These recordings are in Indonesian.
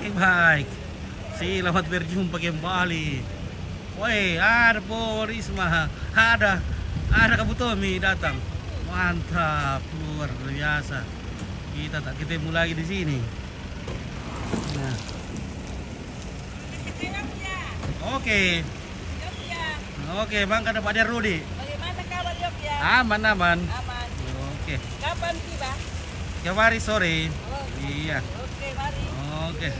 Oke baik, selamat berjumpa kembali. Woi, ada Po Risma, ada Kabu Tommy datang. Mantap, luar biasa. Kita tak ketemu lagi di sini. Nah. Oke, oke, Bang, ada Pak Rudi. Bagaimana kabar Yogya? Aman, aman. Aman. Oke, Kapan tiba? kemarin sore. Oh, Iya. oke, mari. Oke.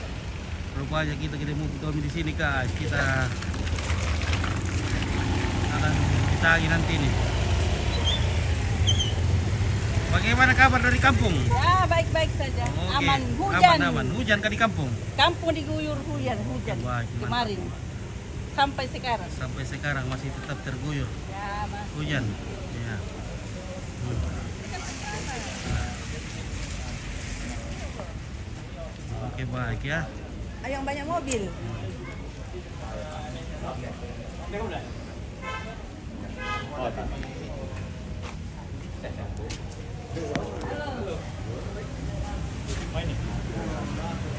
Rupanya kita ketemu Tommy di sini, guys. Kita akan ditagi nanti nih. Bagaimana kabar dari kampung? Ya, baik-baik saja. Oke. Aman. Hujan. Aman. Hujan kan di kampung? Kampung diguyur hujan. Baik, mantap. Kemarin. Sampai sekarang. Sampai sekarang masih tetap terguyur Ya, Mas. hujan. Ya. Oke, baik ya. Ayo yang banyak mobil.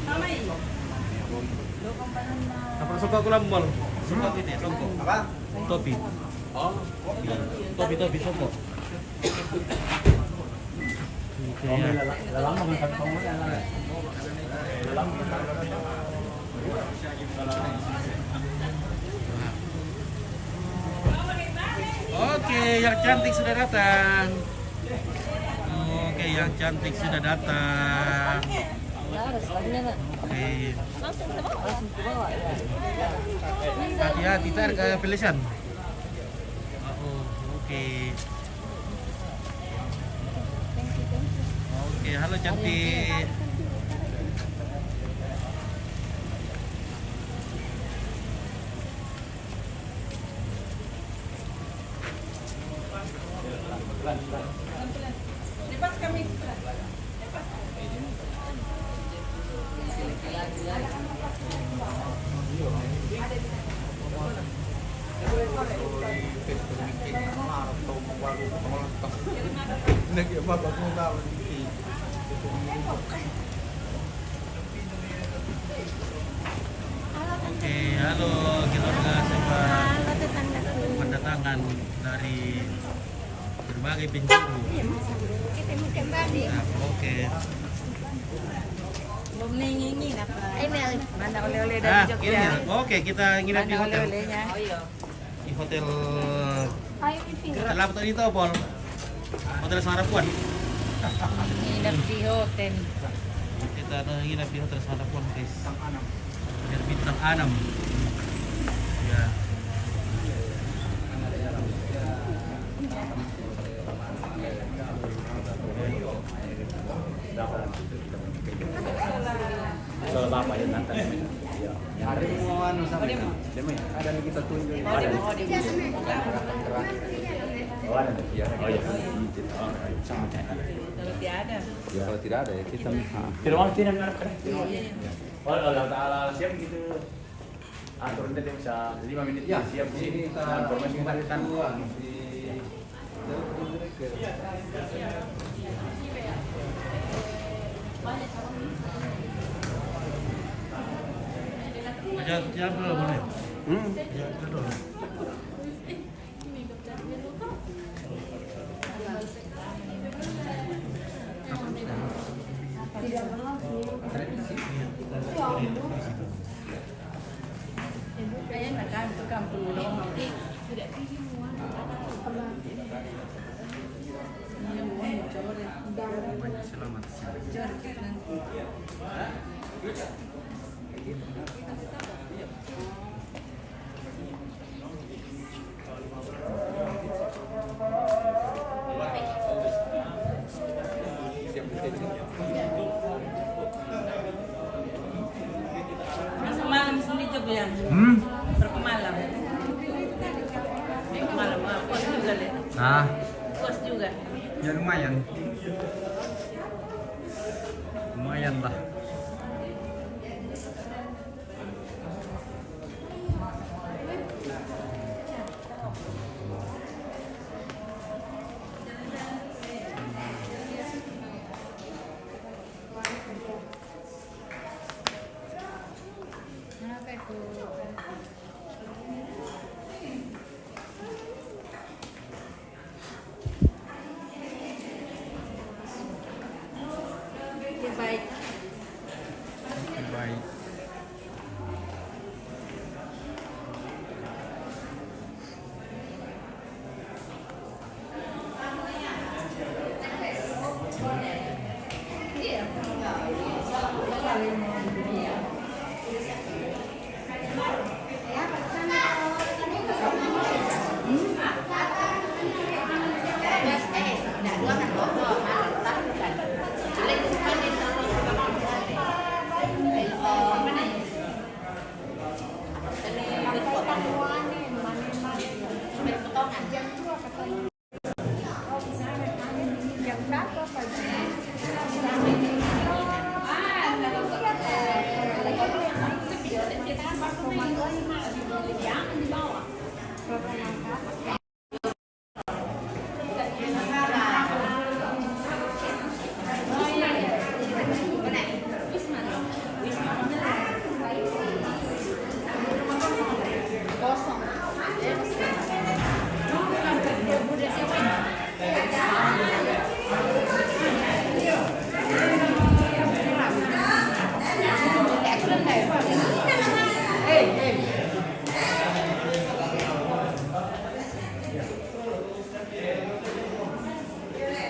Mamai. Apa suka aku lambol? Suka gitu ya, songkok. Apa? Topi. Oh, Topi songkok. Oke ya. Oke, yang cantik sudah datang. Oke, yang cantik sudah datang. Oke. Hati-hati ntar ke pilihan. Oh, oke. Oke, halo cantik. Lepas kami. Oke, halo keluarga semua. Kedatangan dari berbagai penjuru. Ketemu kembali. Nah, oke. Belum ngingin apa? Email. Mana oleh-oleh Nah, dari ini Jogja? oke, kita nginep di Mana hotel. oleh-olehnya? Oh iya. Di hotel Ayo pipi. hotel apa tadi tahu, Pol? Hotel Sarapuan. Nginep di hotel. Kita nginep di hotel Sarapuan, guys. Hotel bintang 6. Ya. Kalau bapak yang datang. Hari mau anu sama demo. Ada yang kita tunjuk. Oh, demo. Oh, ada. Ya. Oh iya. Sama kayak. Kalau tiada. Ya, kalau tidak ada ya kita tidak mau tidak ngarep. Oh, Allah Taala siap gitu. Atur nanti bisa 5 menit ya siap di sini kita informasi kita di Jangan dulu boleh. Jangan dulu. Kayaknya kan itu kampung dong. Selamat. Berapa malam sendiri Jogja? Berapa malam? Berapa malam? Kos juga deh. Ah, Kos juga. ya lumayan. Lumayan lah. baik. Baik. Yang satu apa?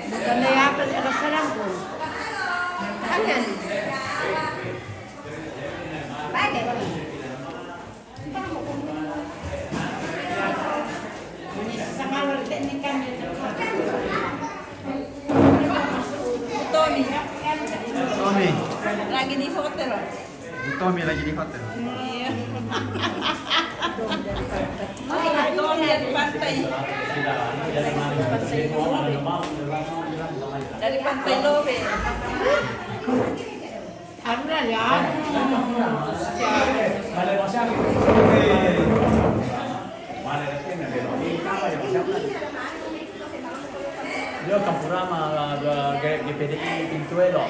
Bukannya apa ada serang pun. Tangan. Baik. Sama teknik kami. Tommy. Tommy. Lagi di hotel. Tommy lagi di hotel. Iya. Tommy dari pantai. Dari pantai Lobe. Ada ya. Yo Campurama GPDI Pintuelo.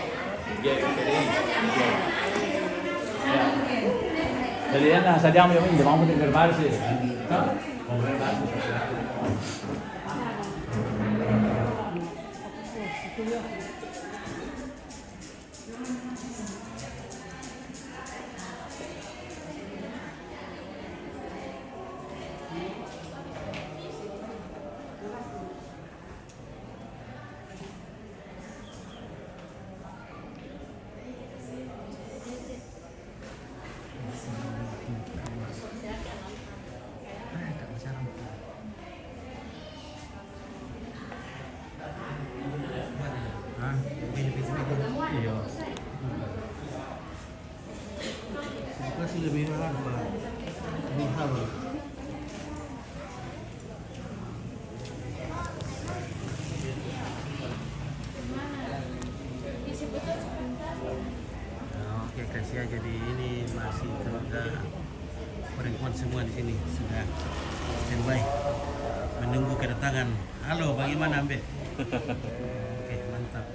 GPDI. Jadi ya, saja mau ini mau tinggal baru sih. Mau baru. Iya. Suka sih lebih apa? Ini hal. Oke, kasih aja di ini masih sudah perempuan semua di sini sudah standby menunggu kedatangan. Halo, bagaimana Ambe? Oke, mantap.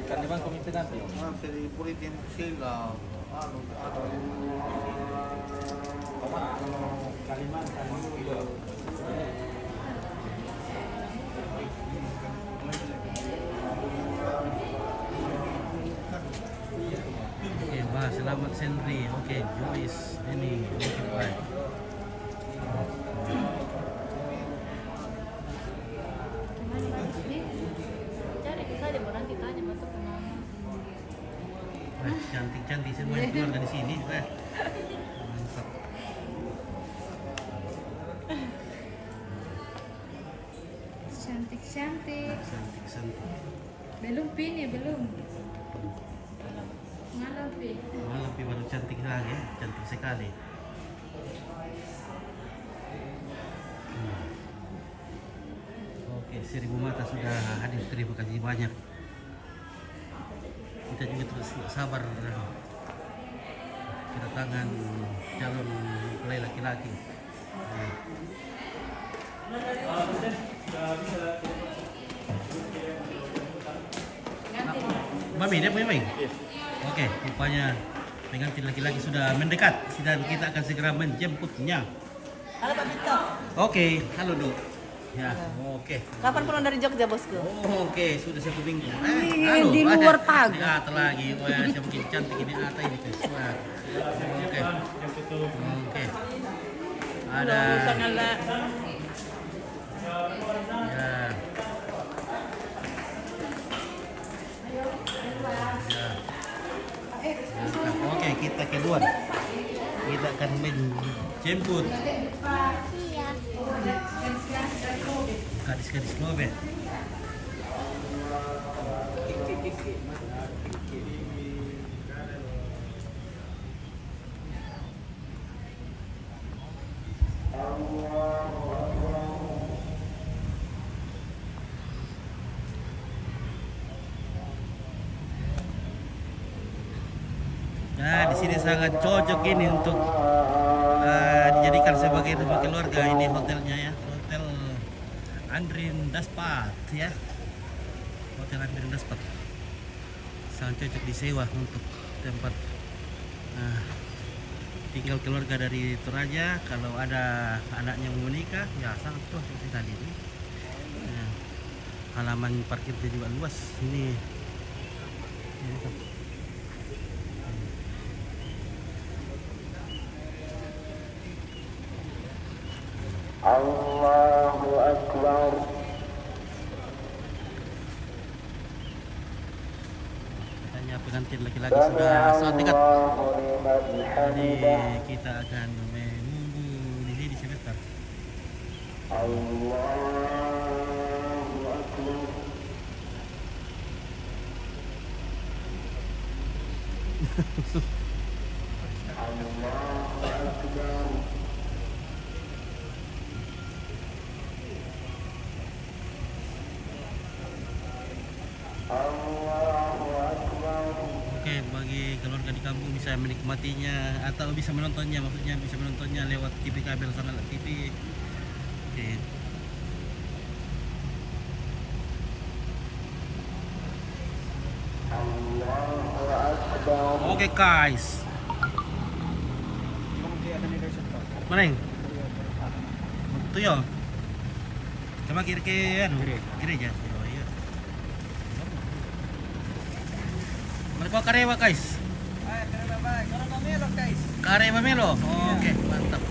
Kan Dewan Komite nanti. Dari politik sila, Kalimantan itu. Oke, Mbak, selamat Sendri. Oke, Joyce ini oke baik. Wah, cantik-cantik semua yang keluarga di sini. Wah, mantap. Cantik-cantik. Cantik-cantik. Belum pin ya, belum. Ngalah pin. Malah Pi baru cantik lagi, cantik sekali. Oke, 1000 mata sudah hadir. Terima kasih banyak. Kita juga terus sabar kedatangan calon mempelai laki-laki. Mami, dia punya Mami? Oke, rupanya pengantin laki-laki sudah mendekat dan kita akan segera menjemputnya. Halo Pak Vito. Oke, halo Dok. Ya, oke. Kapan pulang dari Jogja, bosku? Oh, oke, sudah 1 minggu. Di luar pagar. Di atas lagi. Oh ya, siapa makin cantik ini atas ini guys. Wah. Oke. Oke. Ada. Sangatlah. Ya. Ya. Mantap. Oke, kita keluar. Kita akan menjemput gadis-gadis lobe. Nah, di sini sangat cocok ini untuk dijadikan sebagai rumah keluarga. Ini hotelnya ya, Hotel Andrin Daspat ya. Hotel Andrin Daspat sangat cocok disewa untuk tempat tinggal keluarga dari Toraja. Kalau ada anaknya mau menikah, ya sangat cocok sekali ini. Halaman parkirnya juga luas ini. Allahu Akbar. Katanya pengantin laki-laki sudah sangat dekat. Jadi kita akan menunggu di sini sebentar. Allahu Akbar. Allahu Akbar. Oke, bagi keluarga di kampung bisa menikmatinya atau bisa menontonnya, maksudnya bisa menontonnya lewat TV kabel sama TV. Oke. Oke guys. Mana yang? Itu ya. Sama kiri ke gereja. Oh iya. Mereka Karewa guys. Karewa Melo. Oke, mantap.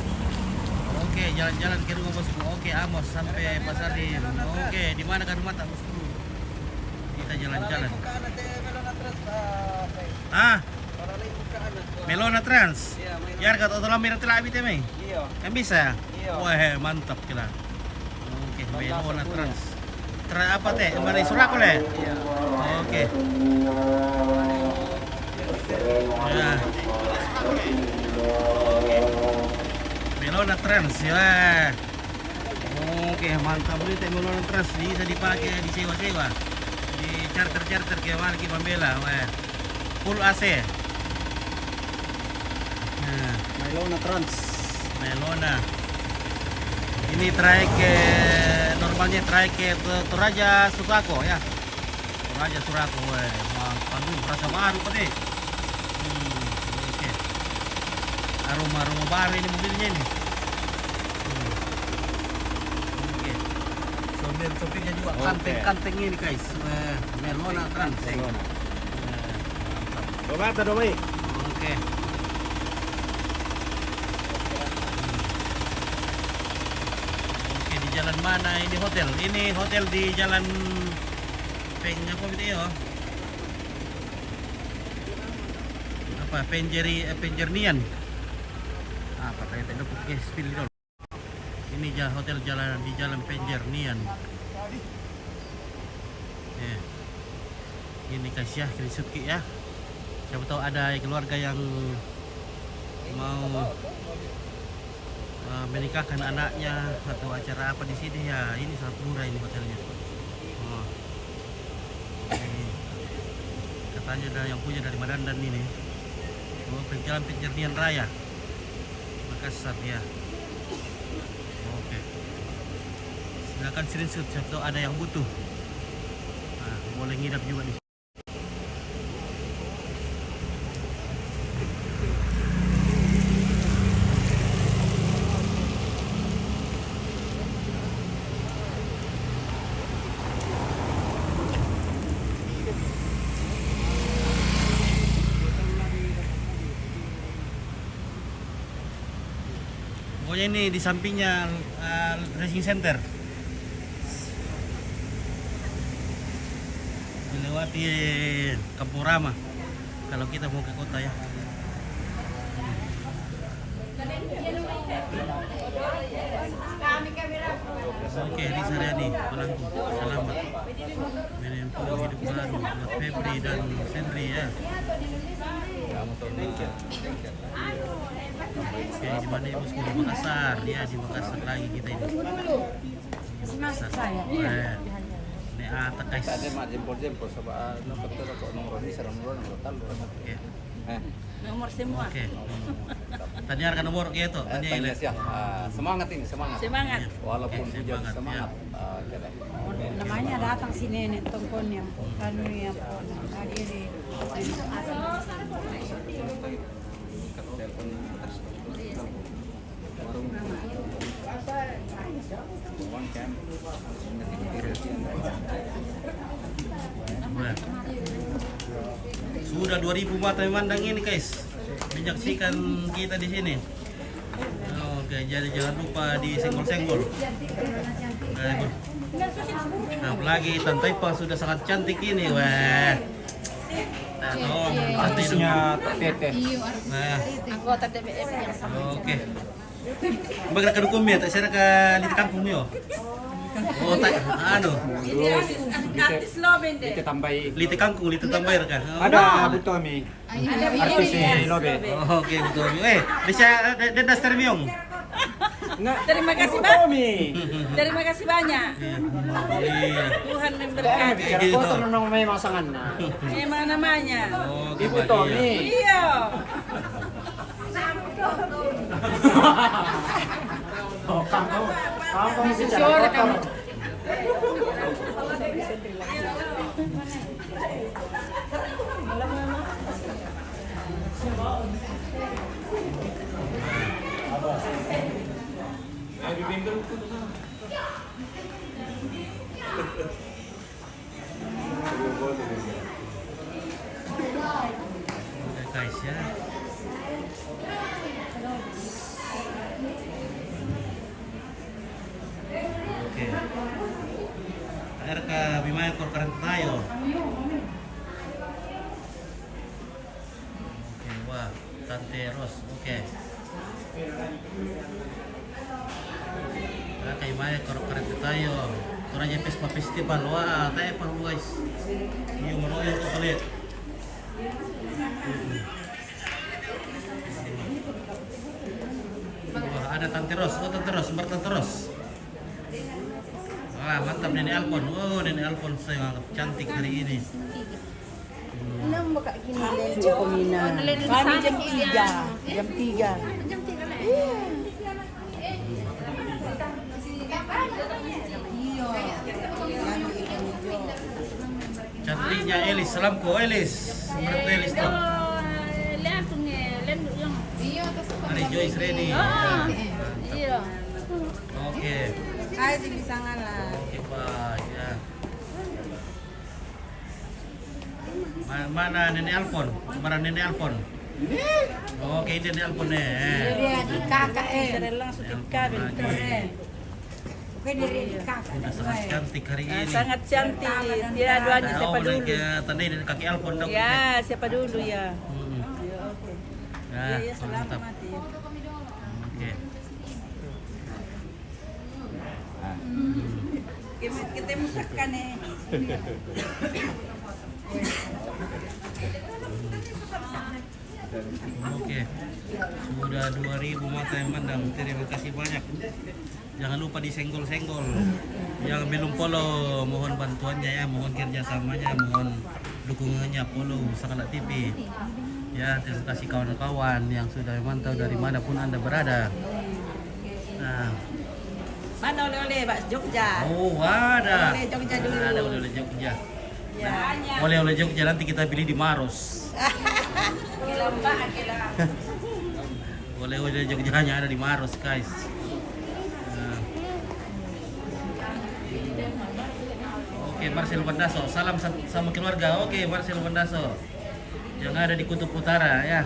Oke, jalan-jalan ke rumah bosku. Oke, Amos sampai Pasar Rim. Oke, di mana kan rumah tak bosku? Kita jalan-jalan. Ah, Melona Trans. Ya, kata tolong merah telah habis temai. Kan bisa? Wah, mantap kira. Oke, Melona Trans. Apa teh? Mana surat le? Oke. Ya. Melona Trans ya. Oke, mantap ini teh Melona Trans bisa dipakai di sewa-sewa. Di charter-charter kayak mana kita Pambela. Wah. Full AC. Nah, Melona Trans. Melona. Ini trayek normalnya trayek ke Toraja Sukako ya. Toraja Surako, mantap. Rasa baru pak deh. Oke. Aroma baru ini mobilnya ini. Oke. Sopirnya juga kanteng ini guys. Melona Trans. Mantap, Domai. Oke. Oke, di jalan mana ini hotel? Ini hotel di jalan apa itu ya? Apa? Penjernian. Apa kayak tadi pakai spill dulu. Ini hotel jalan di jalan Penjernian. Ini guys ya, Krisuki ya. Siapa tahu ada keluarga yang mau menikahkan anaknya atau acara apa di sini ya. Ini sangat murah ini hotelnya. Ini katanya ada yang punya dari Madandan ini. Jalan Penjernian Raya Makassar ya. Oke. Silakan screenshot siapa tahu ada yang butuh. Nah, boleh ngidap juga di sini. Pokoknya ini di sampingnya racing center. Melewati Kampung Rama. Kalau kita mau ke kota ya. Oke, Lisa Riani, Palangku, selamat menempuh hidup baru buat Febri dan Sendri ya. Oke, di mana ya bosku? Di Makassar ya, di Makassar lagi kita ini. Di Makassar. Ini ata guys. Ada mak jempol-jempol sebab betul kok nomor ini serem nomor tahu. Oke. Nomor semua. Oke. Tanyakan nomor gitu, tanya ini. Semangat ini, semangat. Semangat. Walaupun Oke, hujan semangat, semangat. Namanya datang si nenek tongkon yang kanu yang hadiri. Nah. Sudah 2000 mata memandang ini guys. Menyaksikan kita di sini. Oke, jadi jangan lupa disenggol-senggol. Nah, apalagi Tante Ipang sudah sangat cantik ini, wah. Nah, tolong artisnya Teteh. Nah, Anggota TPM yang oke. Bagaimana ke dukung ya? Tak saya ke di kampung yo. Oh, tak anu. artis Loben deh. Liti kangkung, liti tambayar kan. Ada betul mi. Ada Artis si Lobe. Oke, betul. Bisa dendas termiong. Terima kasih banyak. Terima kasih banyak. Iya. Tuhan memberkati. Bicara foto nong may masangan na. Memang namanya. Oh, Ibu Tommy. Iya. Oh, kamu Sure kamu. Oke, guys ya. Oke. Akhir ke Bimaya Korkaran tayo. Oke, wah, Tante Ros. Oke. Kay Bimaya Korkaran tayo. Turanya Pespa Festival. Wah, tayo pa guys. Yung maroon ko palit. Wah, ada Tante Ros. Oh, Tante Ros, Mbak Tante Ros. Wah, mantap Nenek Alpon. Oh, Nenek Alpon saya anggap cantik hari ini. Nang baka kinilin ko mina. Kami jam 3. Jam 3. Cantiknya Elis, salamku Elis. Berarti Elis tuh. Hari Joyce Reni. Iya. Oke. Ay, sige sangan lah. Oke, Pak. Ya. Mana Nenek Alpon? Mana Nenek Alpon? Oke, ini Nenek Alpon nih. Dia di kakak Saya langsung Nenek ke kabin. Alpon lagi. Oke dari di kakak. Sudah sangat cantik hari ini. Sangat cantik. Ya, doanya siapa dulu? Tanda ini kaki Alpon dong. Ya, siapa dulu ya? Ya, Ya, ya, selamat mantap. mati. Oke. Kita musakkan eh. Oke. Sudah 2000 mata yang mandang. Terima kasih banyak. Jangan lupa disenggol-senggol. Yang belum follow, mohon bantuannya ya, mohon kerjasamanya, mohon dukungannya, follow Sakala TV. Ya, terima kasih kawan-kawan yang sudah memantau dari manapun Anda berada. Nah, Mana oleh-oleh Pak Jogja? oh ada. Oleh Jogja dulu. Ada oleh Jogja. Ya. Oleh Jogja nanti kita pilih di Maros. Gila Mbak, gila. Oleh Jogja hanya ada di Maros, guys. Nah. Oke, Marcel Bandaso. Salam sama keluarga. Oke, Marcel Bandaso. Yang ada di Kutub Utara ya.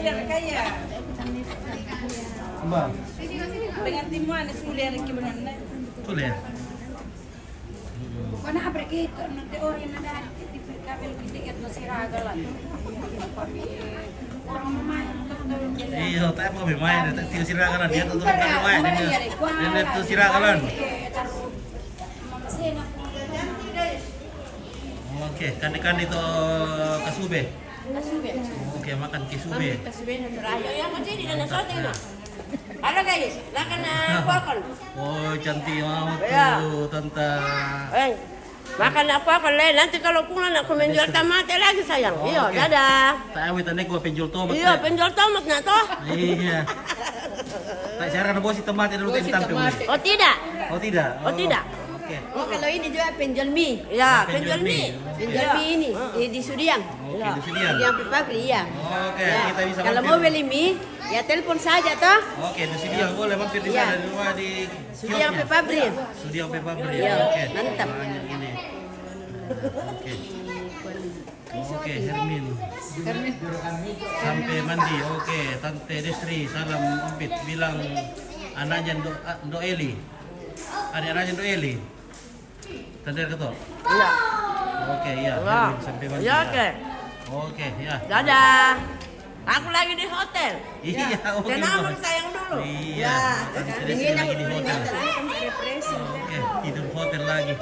sudah kaya. Mbak, Dengan timuan sudah gimana? sulit. Kung na itu, no teori na dahil kabel kita no siraga lang. Kurang mamayan betul. Iya, tak mau bermain, tak tiu sirakalan dia tuh bermain dia tuh sirakalan. Oke, kan itu kasube. Oke, makan kisube. Halo guys, lakan apa? Oh, cantik banget Ya. tuh, tante. Makan apa lain? Nanti kalau pulang aku menjual tomat lagi sayang. Oh, Iya, oke. dadah. Tak awet ane gua penjual tomat. Iya, Teh. penjual tomat na to. Iya. Tak cara bos si tomat dulu kan tampil. Oh tidak? Oh tidak. Oh, tidak. Oke. Oh, kalau ini juga penjual mie. Ya, Oh, penjual penjual mie. mie. Penjual mie ini di Sudiang. Oke, di Sudiang. Sudiang Pipabri, iya. Oke, Ya. kita bisa Kalau mampir. mau beli mie, ya telepon saja toh. Oke, di sini yang boleh mampir di Iya. sana di rumah di Sudiang kiosnya. Pipabri. Sudiang Pepabri. Iya, Oke. mantap. Banyak ini. Oke. Oke, Hermin. Sampai mandi. Oke, Tante Desri salam umpit bilang anaknya Do Eli. Adik-anaknya Do Eli. Tante ketok. Iya. Oke, iya. Iya. Hermin sampai mandi. Iya, ya. oke. Oke, ya. Dadah. Aku lagi di hotel. Iya, oke. Kenapa sayang dulu? Iya. Tante Desri lagi di hotel. Oke, tidur hotel lagi.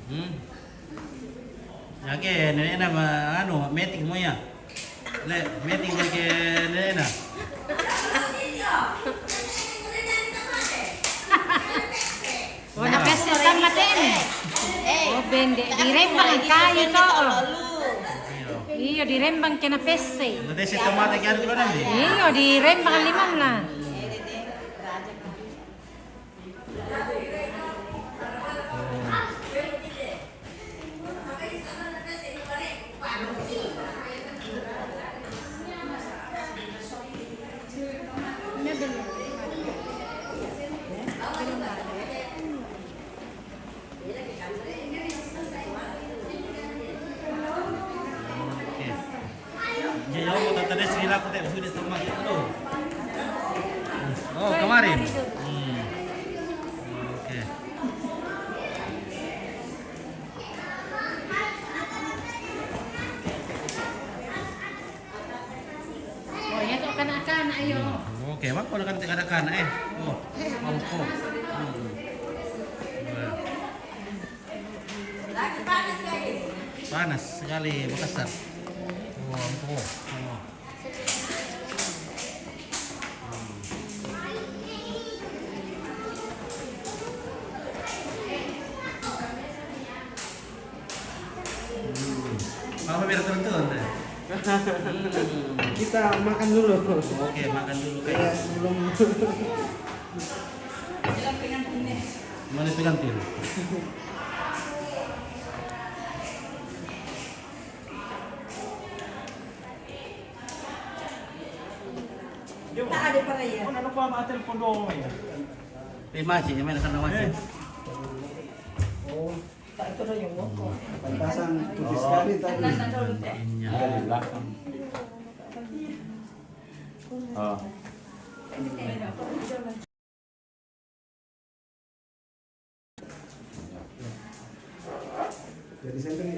Hmm. Oke, nenek nama anu meeting mo ya. Le, meeting ke nenek na. Wala kasi tamat Oh, bende. Dirembang ang kayo to. Iyo, dirembang ka na pese. Nanti si tomate kaya ko nanti. Iyo, dirembang ang limang na. Oke. Jadi aku tante Desri lah aku tak sudah tomate itu. Oh, kemarin. Oke. Oh, ya to kana-kana ayo. Oke, mak kalau kan kan Oh, mangkok. Panas sekali Makassar. Oh, mangkok. Oh. Apa biar tertentu anda? Kita makan dulu. Oke, makan dulu Ya, kayak. sebelum Mana pengantin? Tak ada para ya. Ano pa mga telepon doon ya? Masih, yang mana sana masih? pantasan putih sekali tadi. Iya. Ada di belakang. Oh. Jadi saya tadi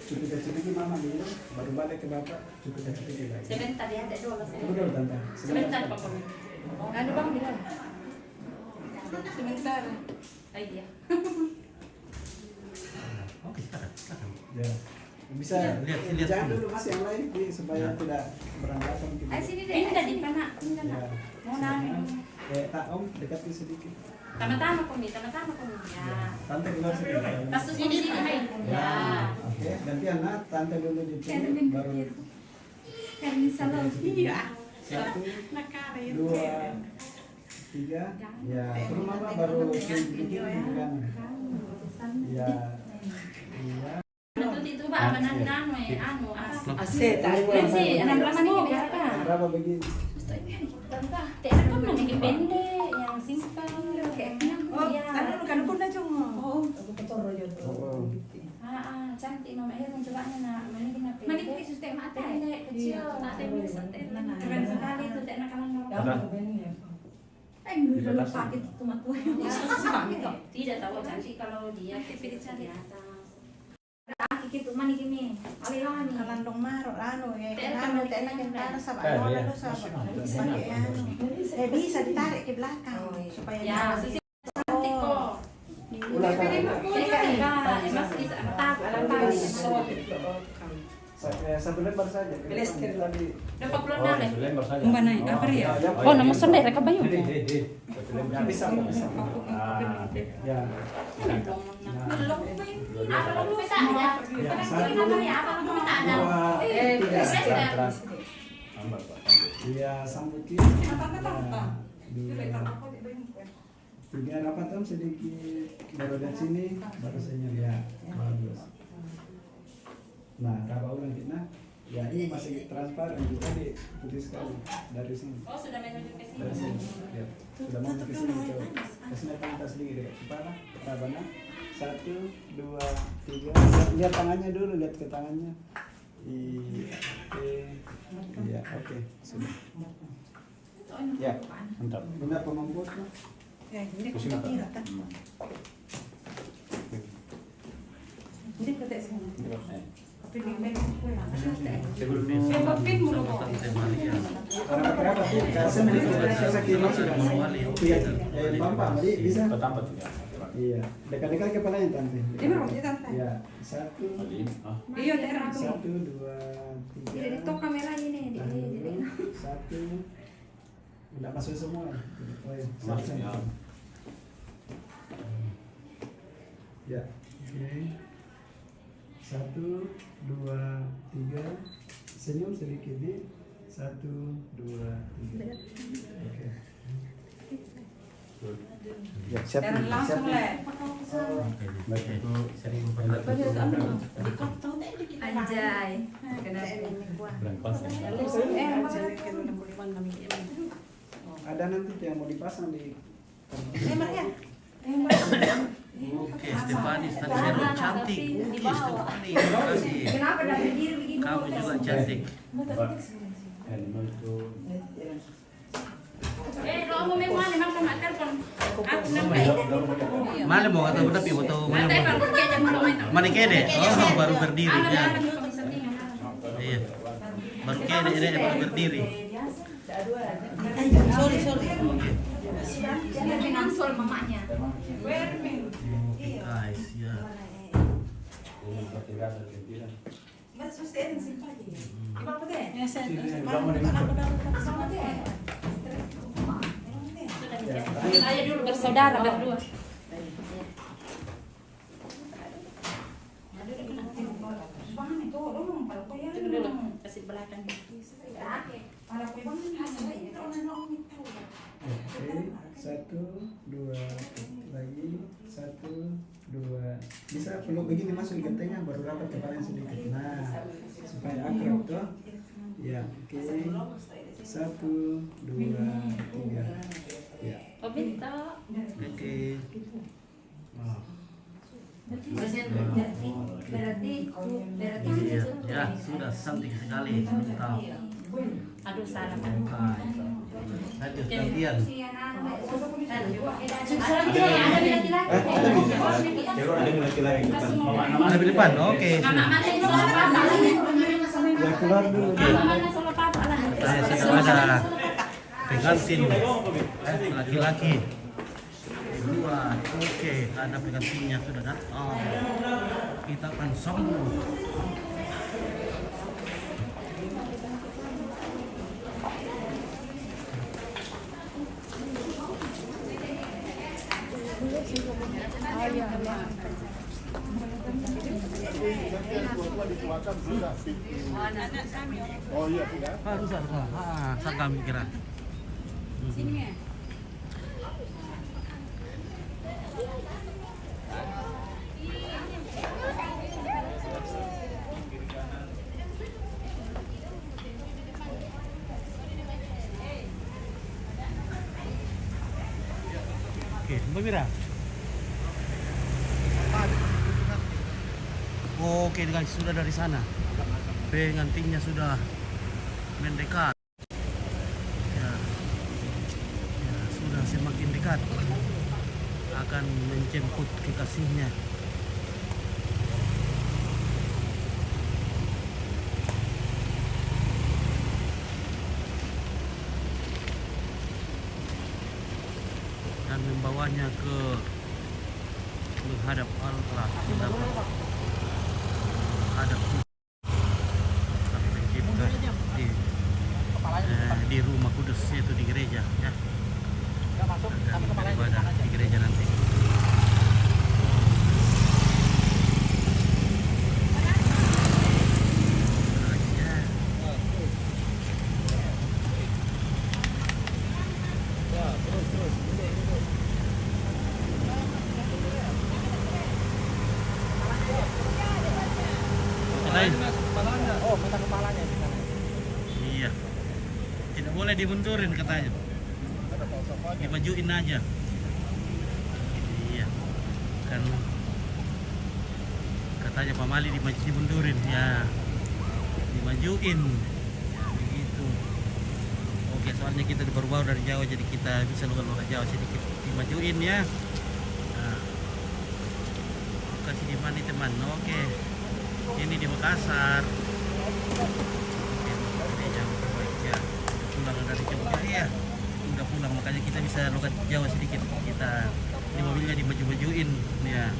cupika-cupiki mama dulu, baru balik ke bapak cupika-cupiki lagi. Sebentar ya, ada dua Tunggu dulu tante. Sebentar Pak. Anu Bang bilang. Sebentar. Iya. Oke, silakan. Ya. Bisa Lihat. jangan dulu mas yang lain supaya tidak berantakan gitu. Ayo sini deh. Ini tadi pana. Ya. Mau nanya. Tak om dekati sedikit. Tama-tama kami, tama-tama kami. Ya. Tante keluar sedikit. Kasus di sini, hai. Ya. Oke, gantian nah tante dulu di sini baru Karena salah. Iya. 1, 2, 3. Ya, terus mama baru sedikit kan. Ya. Iya. Itu Pak, apa anu apa? Aset, Sih, anak lama nih berapa? Berapa begini? tante. Tidak kan yang pendek, yang simpel, kayaknya. Ya. Kan na chung. Oh, Oh. cantik mama Air mencobanya nak. Mana kena pendek. Mana kita sistem mata? Pendek, kecil, mata biasa. Keren sekali itu tak nak kalah orang. Pakai tomat gue. Tidak tahu cantik kalau dia Pilih cantik. di atas. Gitu man gini. Alilani. Kalandong maro ano Ano, tena kan para sa Eh, ano iya. sa bisa ditarik ke belakang supaya Ya, sisi cantik kok. Ulang Mas bisa satu lembar saja. Tadi. Dapat Oh, bulan satu lembar saja. Mbana, apa ya? Oh, nama sendiri mereka bayu. Satu lembar. Bisa. Ah, Ya. Belum apa lu bisa ada? Ya, Kan satu, kita ya apa lu bisa ada? dua, tiga. Terus. Tambah, Pak. Iya, sambutin. Tiga rapat om sedikit. Baru dari sini, baru senyum ya. Bagus. Nah, kalau ulang kita, ya ini masih transparan kita di putih sekali dari sini. Oh, sudah menuju ke Dari sini. sini, ya. Sudah mau ke sini coba. Kasih pantas sedikit dekat kepala, rabana. 1, 2, 3. Lihat tangannya dulu, lihat ke tangannya. Iya, oke, sudah. Ya, Mantap. benar pemangkutnya. hindi ko makita Hindi ko tayo sa Pin mulu kok. Orang berapa tuh? Kasih saya kira sudah iya. Bapak, Mari bisa? Pertama tuh ya. Iya. Dekat-dekat kepalanya tante. Ini mau kita tante. Iya. 1, Ah. Iya, tera ako. 1, 2, 3. Dito kamera ini. 1. Udah masuk semua. Oh, iya. Masuk, ya. Ya. Oke. 1, 2, 3. Senyum sedikit nih. 1, 2, 3. Oke. Ya, siap. Langsung le. Baik itu sering Anjay. bulan konsen. Ada nanti tuh yang mau dipasang di Oke, Stefani, Stefani cantik. Oke, Stefani, terima kasih. Kenapa dari diri begini? Kamu juga cantik. Dan itu Kalau mau memang memang sama telepon. Aku nampak ini. Mana mau atau berapa atau mana Nanti mau? baru kerja belum main. Mana kede? Oh, baru berdiri Ada ya. settingan. Iya. Baru kede ini baru berdiri. sorry Oke. Dia dengan sol mamanya. Guys, ya. Saya dulu bersaudara berdua. Itu dulu kasih belakang. Oke, 1, 2 lagi, 1, 2. Bisa peluk begini masuk ke tengah baru rapat kepalanya sedikit. Nah, supaya akrab tuh. Ya, oke. 1, 2, 3. Ya. Oh, Bito. Oke. Berarti Iya, ya sudah cantik sekali. Mantap. aduh salah. Lanjut gantian. Ada di depan. Oke. Mama sudah. mana soal papa? Ya keluar dulu. Mama mana soal papa lah. Saya sudah ada pengantin laki-laki. Dua, oke, ada pengantinnya sudah datang. Kita akan sambut. Harus. Saya kami kira. Oke, Mbak Mira. Oke guys, sudah dari sana. Pengantinnya sudah mendekat. Ya, ya sudah semakin dekat. Akan menjemput kekasihnya. Dan membawanya ke menghadap Allah, menghadap Sang Pencipta di rumah kudus, yaitu di gereja ya. Dan beribadah di gereja nanti. Oh, mata kepalanya di sana. Iya. Tidak boleh dimundurin katanya. Dimajuin aja. Iya. Kan katanya Pak Mali dimundurin ya. Dimajuin. Ya, begitu. Oke, soalnya kita baru-baru dari Jawa jadi kita bisa logat-logat Jawa sedikit. Dimajuin ya. Nah. Kasih di mana teman? Oke. Ini di Makassar. Oke, ini jauh terbaik ya. Pulang dari Jogja ya. Udah pulang makanya kita bisa logat Jawa sedikit. Kita ini mobilnya dimaju-majuin ya.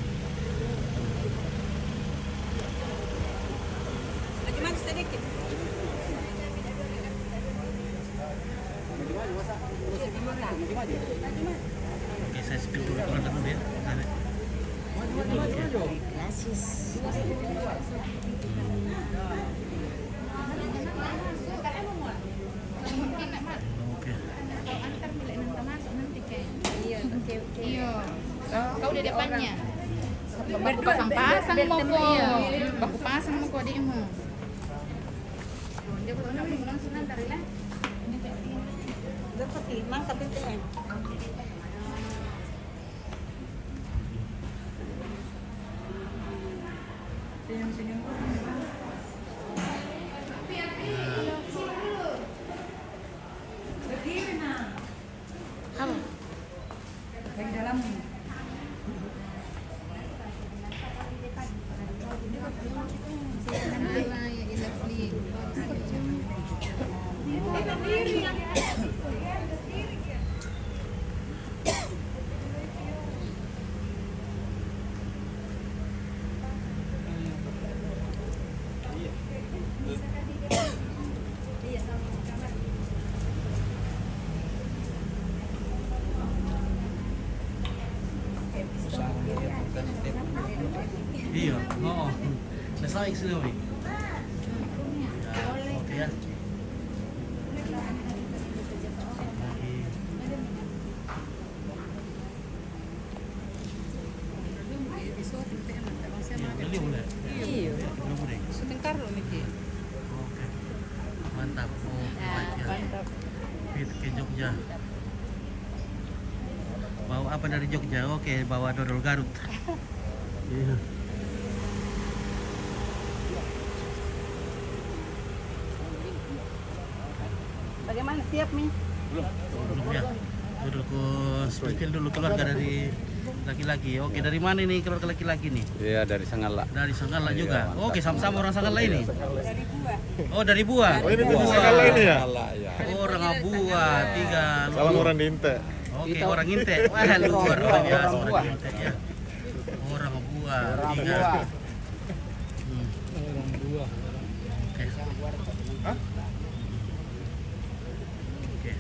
Cuma sedikit. Oke, saya spill dulu keluar dulu ya. Oke. Iya. Kau di depannya. Baku pasang-pasang mau kok. Baku pasang mau kok dimu. Dia belum langsung nanti lah. Dapat limang tapi teh. Senyum-senyum. Berdiri nah. Halo. Dari dalam. Iya, oh, selesai sudah wi. Ya, oke ya. Beli boleh. Iya. Boleh. Sebentar loh Miki. Oke. Mantap. Oh, baik ya. Mantap. Fit ke Jogja. Bawa apa dari Jogja? Oke, bawa dodol Garut. Iya. Bagaimana siap nih? Belum ya. Dodol spill dulu keluarga dari laki-laki. Oke, dari mana ini keluarga laki-laki nih? Iya, dari Sanggala. Dari Sanggala juga. mantap. Oke, sama-sama orang Sanggala ini. Dari Buah. Oh, dari Buah. Oh, ini Buah. dari Sanggala ini ya? Orang Buah, tiga. Salam orang Dinte. Oke, orang Inte. Wah, luar biasa orang Inte ya. Orang Buah, tiga. Orang Buah. Oke. Hah? Oke.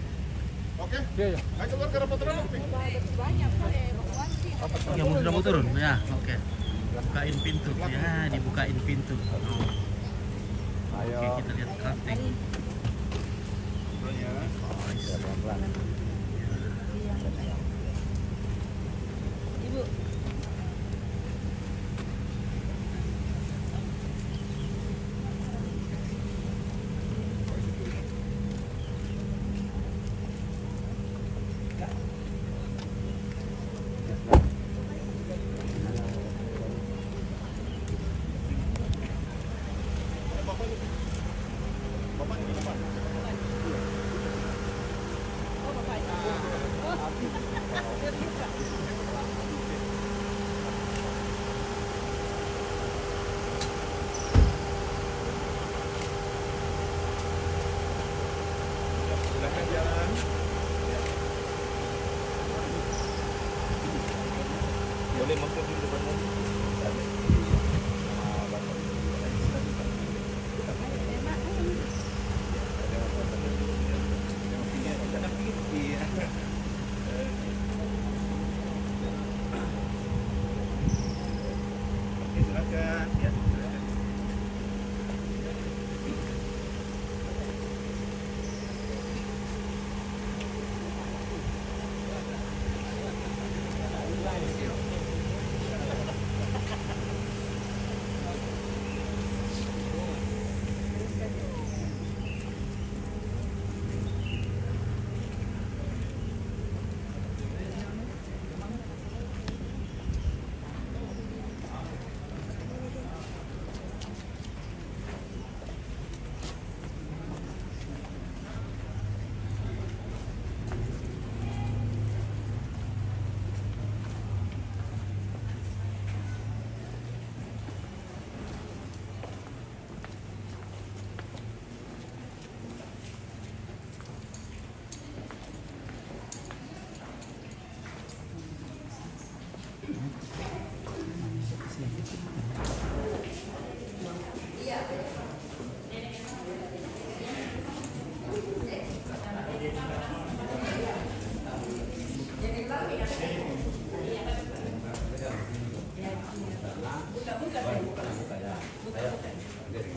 Oke. Ayo keluar ke rapat rapat. Oke, sudah mau turun ya. Oke. Bukain pintu. Ya, dibukain pintu. Oke, kita lihat karting. Ibu. Boleh mampir di depan mobil. Silakan. Ya.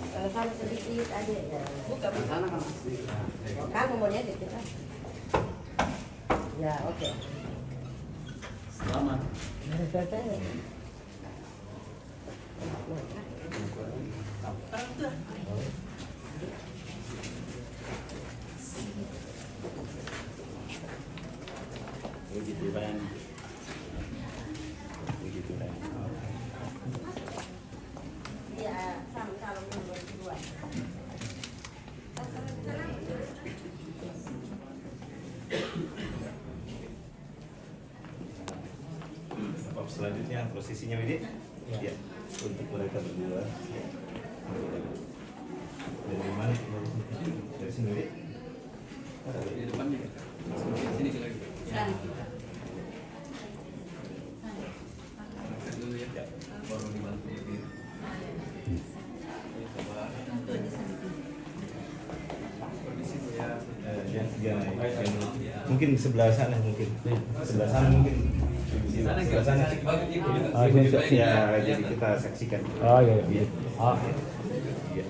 Kalau kamu sedikit aja ya. Buka. Kamu mau lihat itu kan? Ya, oke. Selamat. Begitu kan. Begitu kan. Iya, sama kalau nomor 2. Selanjutnya prosesinya Widi. Ya. Untuk mereka berdua. Dari mana? Dari sini Widi. Di depan nih. Sini lagi. Ya. Baru dibantu berdiri. Mungkin sebelah sana mungkin. Sebelah sana mungkin. Sebelah sana. Ya, jadi kita saksikan. Oh iya. Iya. Oh. Iya.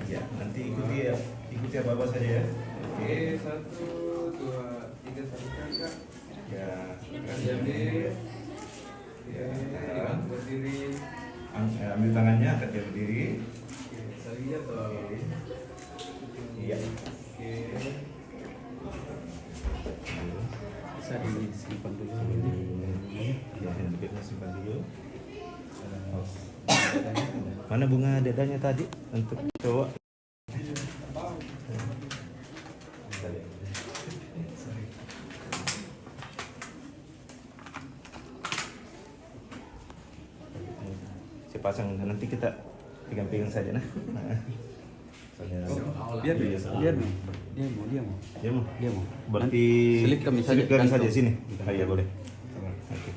Ya, nanti ikuti ya Bapak saja ya. Oke, 1, 2, 3 saksikan Kak. Ya, ya, berdiri. Ambil tangannya, angkat dia berdiri. Saya lihat toh. Iya. Oke. Bisa disimpan dulu. Ya, handbagnya simpan dulu. Mana bunga dedanya tadi untuk cowok? Saya pasang nanti kita pegang-pegang saja nah. Dia mau. Berarti selipkan saja sini. Oh, iya boleh. Oke.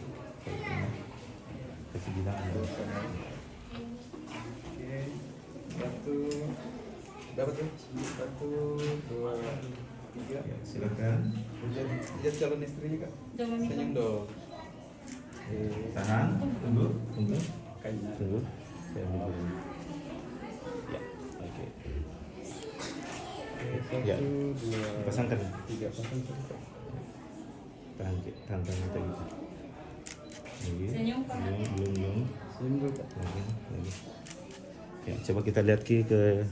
Kasih bilang. Dapat ya? 1, 2, 3. Ya, silakan. Lihat calon istrinya Kak. Senyum dong. Tahan. Tunggu. Tunggu. Saya ambil dulu. Ya, oke. Ya, 1, 2, pasangkan. 3 pasang. Tahan kita gitu. Senyum belum. Senyum dulu Kak. Lagi. Ya, coba kita lihat ke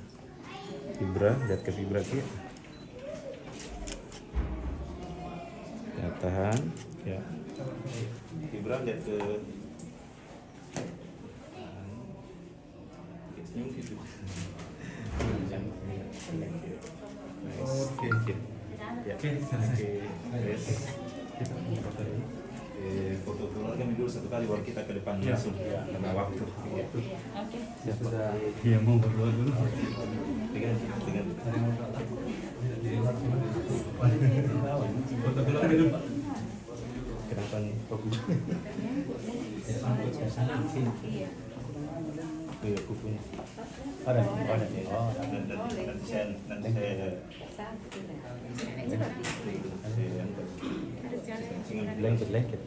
fibra, lihat ke fibra Ki. Ya, tahan. Ya. Fibra lihat ke senyum gitu. Oke. Ya. Oke. Foto keluarga dulu satu kali baru kita ke depan langsung karena waktu. Oke. Ya sudah. Dia mau berdua dulu. Dengan foto keluarga dulu Pak. Kenapa depan kopi. Iya, kupunya. Ada. Oh, nanti saya lengket.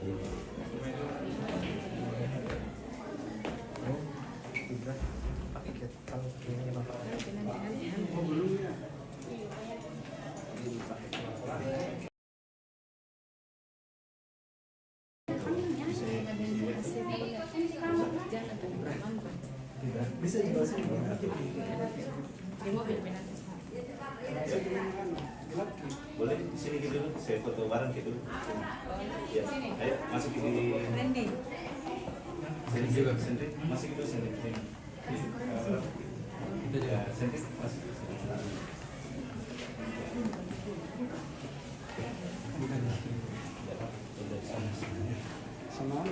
Bisa juga sih. Boleh di sini gitu dulu, saya foto bareng gitu. Ya, ayo masuk di sini juga sendiri, masuk itu sendiri. Ya, sendiri masuk. Sama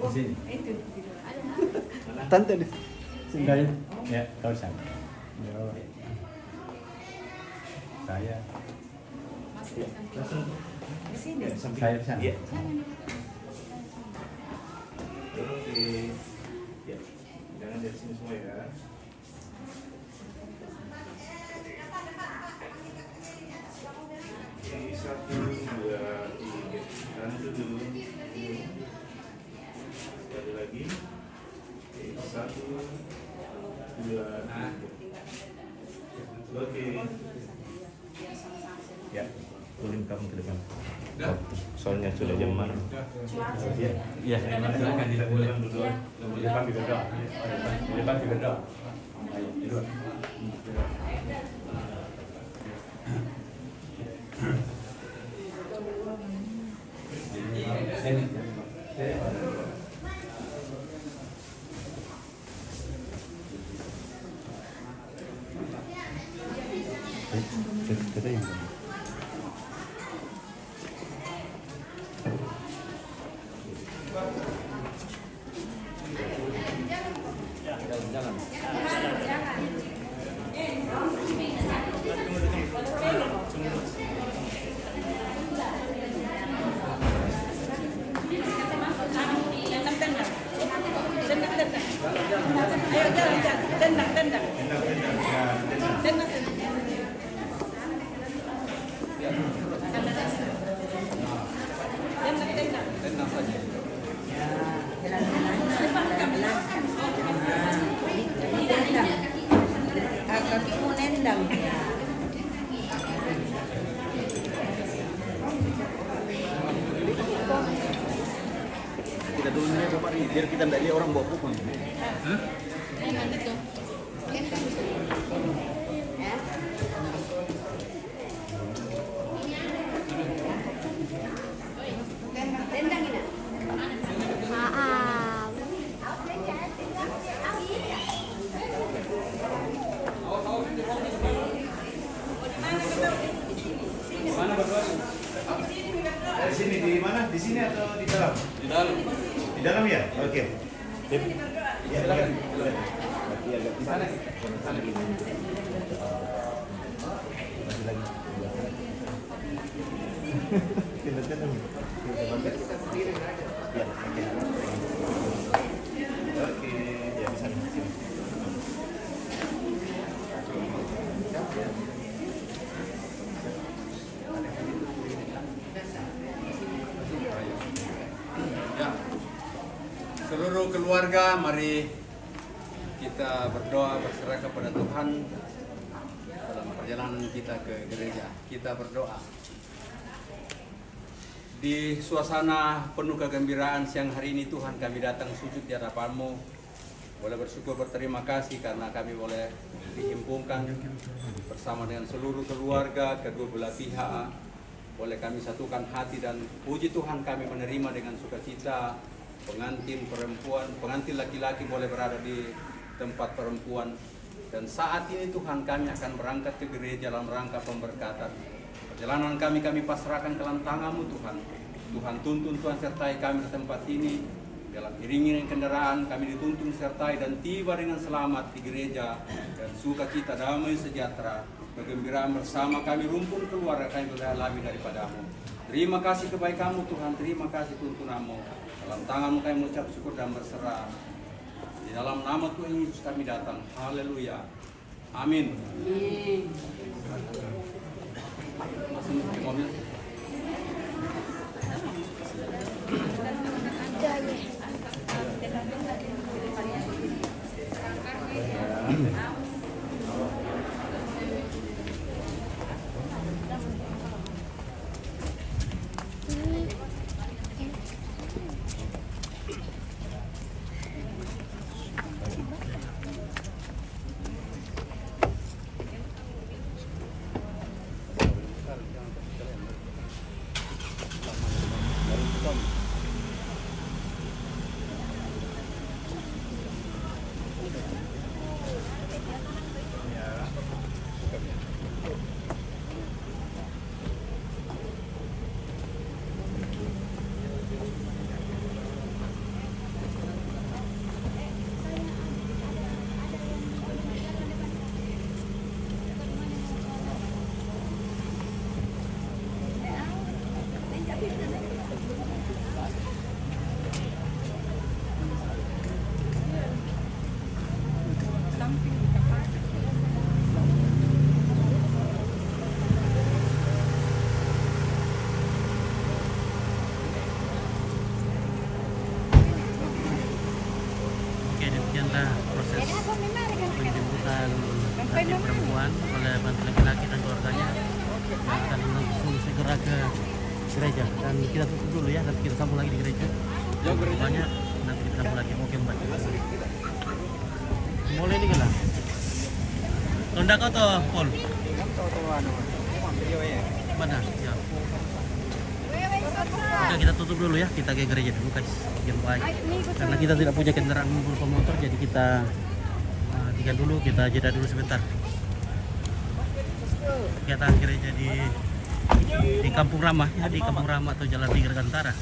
Di sini. tante deh. Sini. Ya, kau sana. Saya. Langsung Di sini. ya, samping. Saya di sana. Iya. Oke. Ya. Jangan dari sini semua ya. Oke, 1, 2, 3. Tahan dulu. Sekali lagi. Oke, 1, 2, 3. Oke. Ya, tulis kamu ke depan. Soalnya sudah jam mana? Iya. Iya, silakan tidak boleh. Di depan berdoa. Di depan berdoa. Ayo, duduk. Sini. Kita yang Ayo jalan. Tendang. Kakimu nendang. kita dulu nih coba nih, biar kita tidak lihat orang bawa pukul. Tendang ini. Mana berdua? Dari sini di mana? Di sini atau di dalam? Di dalam. Di dalam ya? Oke. Ya, silakan. Iya, di sana. Masih lagi. Tendang. Ya, oke. Oke, ya di sana. Sini. Ya, seluruh keluarga, mari kita berdoa berserah kepada Tuhan dalam perjalanan kita ke gereja. Kita berdoa. Di suasana penuh kegembiraan siang hari ini Tuhan, kami datang sujud di hadapan-Mu. Boleh bersyukur, berterima kasih karena kami boleh dihimpunkan bersama dengan seluruh keluarga, kedua belah pihak. Boleh kami satukan hati dan puji Tuhan, kami menerima dengan sukacita pengantin perempuan, pengantin laki-laki boleh berada di tempat perempuan. Dan saat ini Tuhan, kami akan berangkat ke gereja dalam rangka pemberkatan. Perjalanan kami pasrahkan ke dalam tangan-Mu Tuhan. Tuhan tuntun, Tuhan sertai kami di tempat ini. Dalam iringan kendaraan kami dituntun sertai dan tiba dengan selamat di gereja dan sukacita damai sejahtera kegembiraan bersama kami rumpun keluarga kami beralami daripadamu. Terima kasih kebaikanmu Tuhan, terima kasih tuntunanmu. Dalam tanganmu kami mengucap syukur dan berserah. Di dalam nama Tuhan Yesus kami datang. Haleluya. Amin. Masuk ke mobil. Oke, demikianlah proses penjemputan nanti perempuan oleh bantu laki-laki dan keluarganya yang akan langsung segera ke gereja. Dan kita tutup dulu ya, nanti kita sambung lagi di gereja. Banyak nanti kita sambung lagi. Oke mbak. Mulai nih lah. Ronda kau toh, Paul? Mana? Ya. Oke, kita tutup dulu ya, kita ke gereja dulu guys. Yang baik. Karena kita tidak punya kendaraan berupa motor, jadi kita tinggal dulu, kita jeda dulu sebentar. Kita gereja di Kampung Ramah ya, di Kampung Ramah atau Jalan Tiga Gantara.